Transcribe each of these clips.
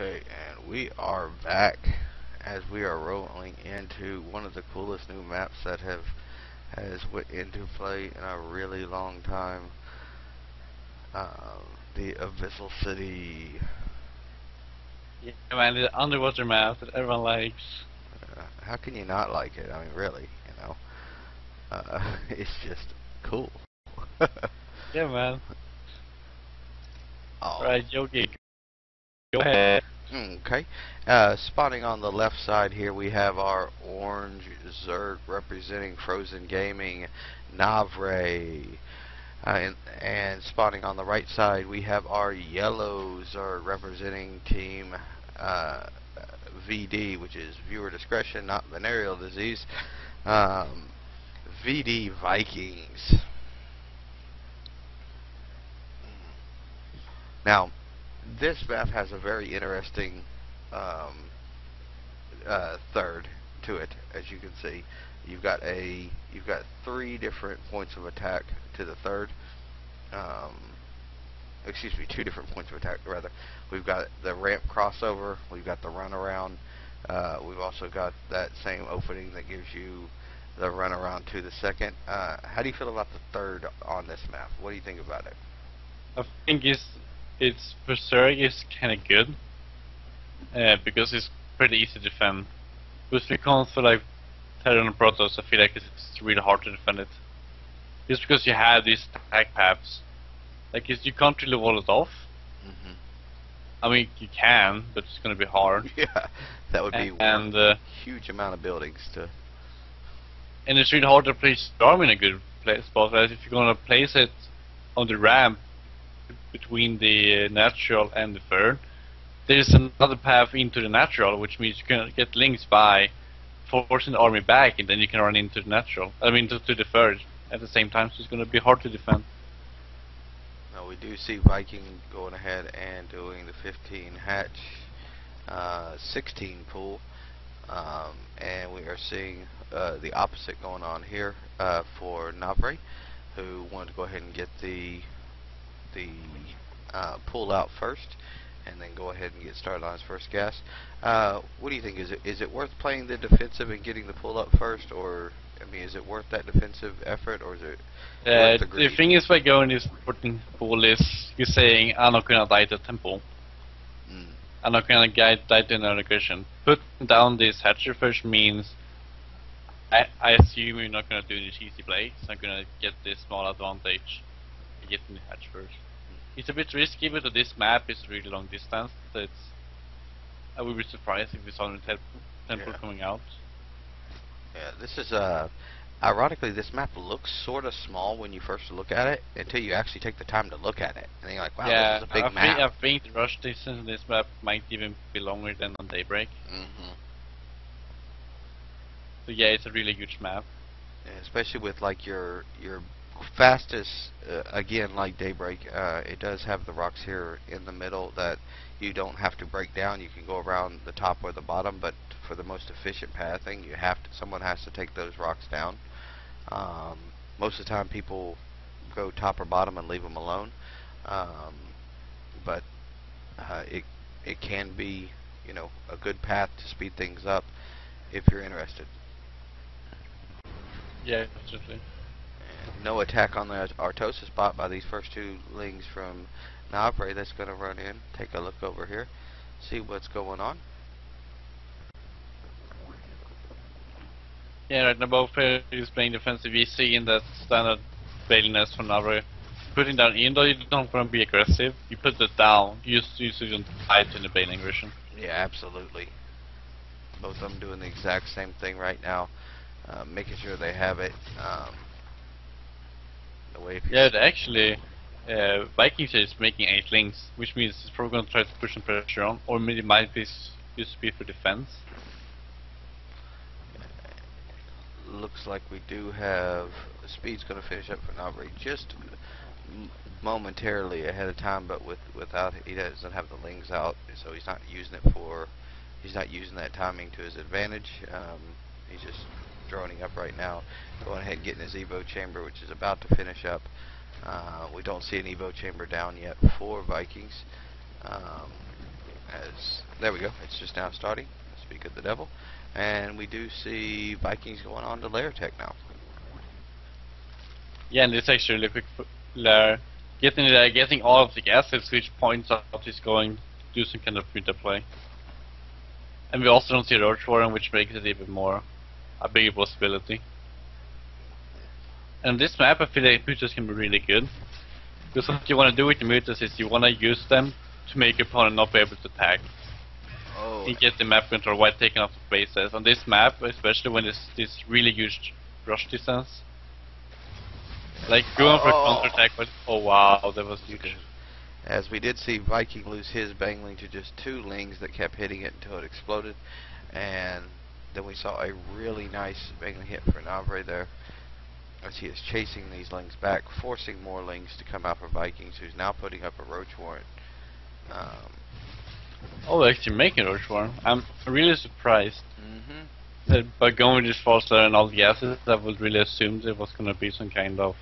Okay, and we are back as we are rolling into one of the coolest new maps that has went into play in a really long time. The Abyssal City. Yeah, man, the underwater map that everyone likes. How can you not like it? I mean, really, it's just cool. Yeah, man. Oh. Right, Yogi, go ahead. Okay. Spotting on the left side here, we have our orange Zerg representing Frozen Gaming, Navre. And spotting on the right side, we have our yellow Zerg representing Team VD, which is Viewer Discretion, not Venereal Disease. VDVikings. Now, this map has a very interesting third to it, as you can see. You've got three different points of attack to the third. Excuse me, two different points of attack rather. We've got the ramp crossover. We've got the runaround. We've also got that same opening that gives you the runaround to the second. How do you feel about the third on this map? What do you think about it? I think it's for Zerg is kind of good because it's pretty easy to defend. But when it comes to like Terran and Protoss, I feel like it's really hard to defend it. Just because you have these attack paths, like you can't really wall it off. Mm-hmm. I mean, you can, but it's going to be hard. Yeah, that would be a huge amount of buildings to. And it's really hard to place the arm in a good place spot. Right? If you're going to place it on the ramp between the natural and the third, there's another path into the natural, which means you can get links by forcing the army back, and then you can run into the natural. I mean, to the third at the same time. So it's going to be hard to defend. Now we do see Viking going ahead and doing the 15 hatch, 16 pool, and we are seeing the opposite going on here for Navre, who wanted to go ahead and get the pull out first, and then go ahead and get started on his first gas. What do you think? Is it worth playing the defensive and getting the pull up first, or I mean, is it worth that defensive effort, or is it worth the greed? The thing is, by going this supporting pool is you're saying I'm not gonna die to temple. I'm not gonna die to an aggression. Putting down this hatcher first means I assume you're not gonna do this easy play, so I'm gonna get this small advantage by getting the hatch first. It's a bit risky, but this map is really long distance. So I would be surprised if we saw the temple coming out. Yeah, this is ironically, this map looks sort of small when you first look at it until you actually take the time to look at it, and then you're like, wow, this is a big map. I think the rush distance in this map might even be longer than on Daybreak. So yeah, it's a really huge map. Yeah, especially with like your fastest, again, like Daybreak, it does have the rocks here in the middle that you don't have to break down. You can go around the top or the bottom, but for the most efficient pathing, someone has to take those rocks down. Most of the time, people go top or bottom and leave them alone, but it can be, a good path to speed things up if you're interested. Yeah, absolutely. No attack on the Artosis bot by these first two lings from Navre. That's going to run in. Take a look over here. See what's going on. Yeah, right now both players playing defensive. You see in that standard bailiness from Navre. Putting down, even though you don't want to be aggressive, you put it down. You just don't fight in the bailing aggression. Yeah, absolutely. Both of them doing the exact same thing right now. Making sure they have it. Yeah, actually, Vikings is making 8 links, which means it's probably going to try to push some pressure on, or maybe it might be used to be for defense. Looks like we do have speed's going to finish up for Navre just momentarily ahead of time, but without he doesn't have the lings out, so he's not using that timing to his advantage. He's just droning up right now, going ahead and getting his Evo chamber, which is about to finish up. We don't see an Evo chamber down yet for Vikings. As there we go. It's just now starting. Speak of the devil, and we do see Vikings going on to lair tech now. Yeah, and it's actually really quick for lair. Getting all of the assets, which points out he's going to do some kind of meta play. And we also don't see Roach Warren, which makes it even more a bigger possibility. And this map, I feel like mutas can be really good. Because what you want to do with the mutas is you want to use them to make your opponent not be able to attack. Oh. You get the map control while taking off the bases. On this map, especially when there's this really huge rush distance. Like going for a counter attack, but oh wow, that was huge. As we did see Viking lose his Bangling to just 2 lings that kept hitting it until it exploded. And then we saw a really nice Bangling hit for Navre there, as he is chasing these lings back, forcing more lings to come out for Vikings, who's now putting up a Roach Warren. Oh, actually making Roach Warren. I'm really surprised. That by going with this false lair and all the assets, I would really assume there was going to be some kind of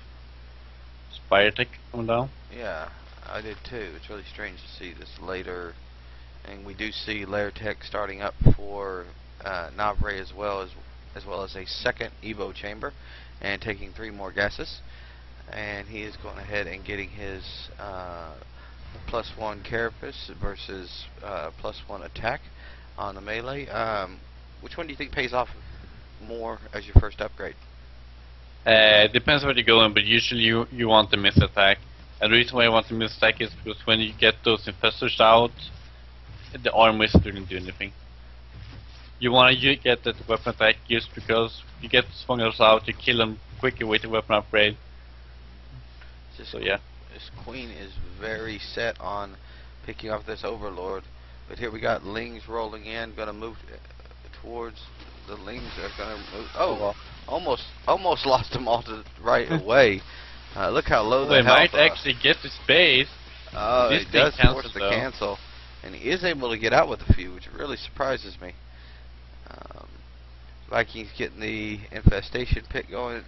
Spire tech coming down. Yeah, I did too. It's really strange to see this later. And we do see lair tech starting up for Navre as well as a second Evo chamber, and taking 3 more gases. And he is going ahead and getting his +1 carapace versus +1 attack on the melee. Which one do you think pays off more as your first upgrade? It depends where you're going, but usually you want the miss attack. And the reason why you want the miss attack is because when you get those infestors out, the armor isn't going to do anything. You want to get that weapon attack just because you get the smugglers out, you kill them quicker with the weapon upgrade. So yeah. This queen is very set on picking off this overlord. But here we got lings rolling in, gonna move towards the lings are gonna move. Oh, almost lost them all to right away. Look how low they health might actually get the space. Oh, this it does cancels, force the cancel, and he is able to get out with a few, which really surprises me. Vikings getting the infestation pit going,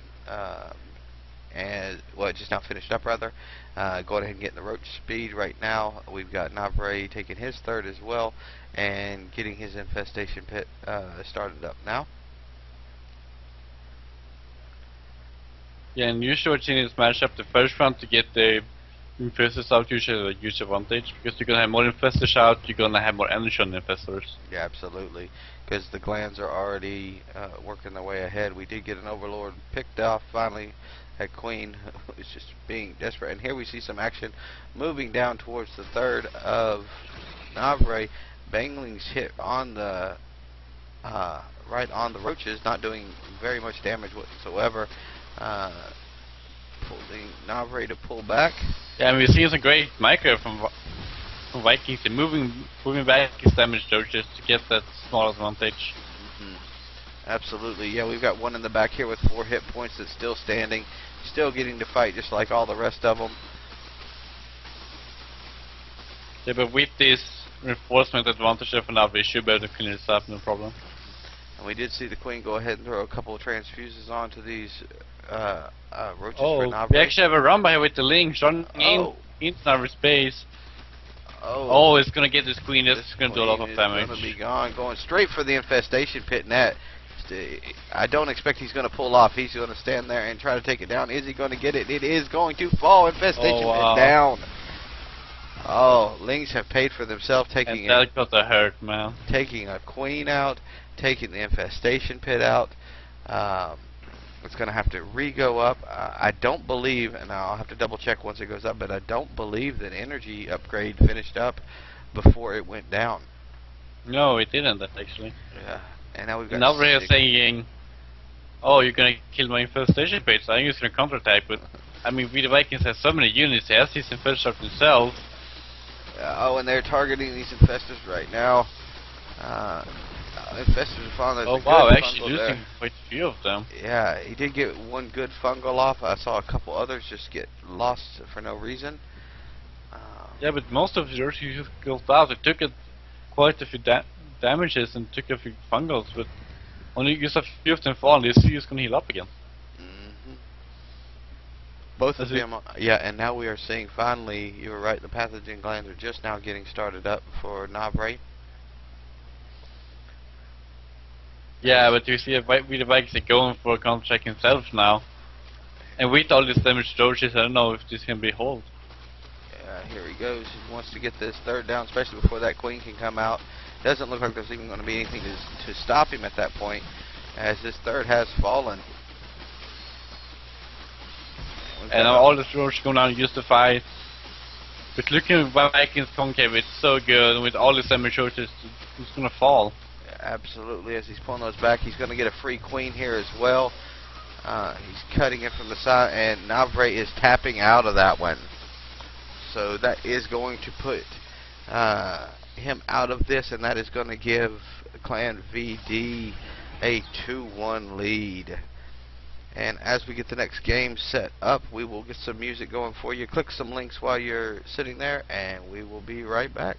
and it just now finished up rather. Going ahead and getting the roach speed right now. We've got Navre taking his 3rd as well, and getting his infestation pit started up now. Yeah, and usually what you need is match up the first round to get the infestors out, usually a huge advantage, because you're gonna have more infestors out, you're gonna have more energy on the infestors. Yeah, absolutely, because the glands are already working their way ahead. We did get an overlord picked off finally at queen, who's just being desperate. And here we see some action moving down towards the 3rd of Navre. Banglings hit on the right on the roaches, not doing very much damage whatsoever. Pulling Navre to pull back. Yeah, and we're seeing some great micro from Vikings. They're moving back his damage roaches to get that small advantage. Absolutely, yeah, we've got one in the back here with 4 hit points that's still standing, still getting to fight just like all the rest of them. Yeah, but with this reinforcement advantage for now, we should be able to clean this up, no problem. And we did see the queen go ahead and throw a couple of transfuses onto these roaches for Oh, Navre. we actually have a run by with the lings running into Navre's space. Oh, it's gonna get this queen. It's gonna do a lot of damage. Gonna be gone, going straight for the infestation pit net. I don't expect he's going to pull off. He's going to stand there and try to take it down. Is he going to get it? It is going to fall. Infestation pit down. Oh, lings have paid for themselves taking and that got the hurt, man. Taking a queen out, taking the infestation pit out. It's going to have to re-go up. I don't believe, and I'll have to double check once it goes up, but I don't believe that energy upgrade finished up before it went down. No, it didn't actually. Yeah. And now we've got Navre is saying, "Oh, you're gonna kill my infestation page, so I'm just gonna counterattack." But I mean, VDViking has so many units. He has his infestors himself. And they're targeting these infestors right now. Infestors are found. Oh wow, actually losing quite a few of them. Yeah, he did get one good fungal off. I saw a couple others just get lost for no reason. Yeah, but most of yours you just killed out. It took quite a few damages and took a few fungals, but only just a few of them fall, and they're just gonna heal up again. Both of them, yeah, and now we are seeing finally, you were right, the pathogen glands are just now getting started up for Navre. Yeah, but you see VDViking is going for a contract himself now. And with all this damage doses, I don't know if this can be hold. Here he goes. He wants to get this third down, especially before that queen can come out. Doesn't look like there's even going to be anything to stop him at that point, as this third has fallen. And all the troops go down and use the fight. But looking at Vikings concave, it's so good, and with all the damage doses, it's going to fall. Absolutely, as he's pulling those back, he's going to get a free queen here as well. He's cutting it from the side, and Navre is tapping out of that one. So that is going to put him out of this, and that is going to give Clan VD a 2-1 lead. And as we get the next game set up, we will get some music going for you. Click some links while you're sitting there, and we will be right back.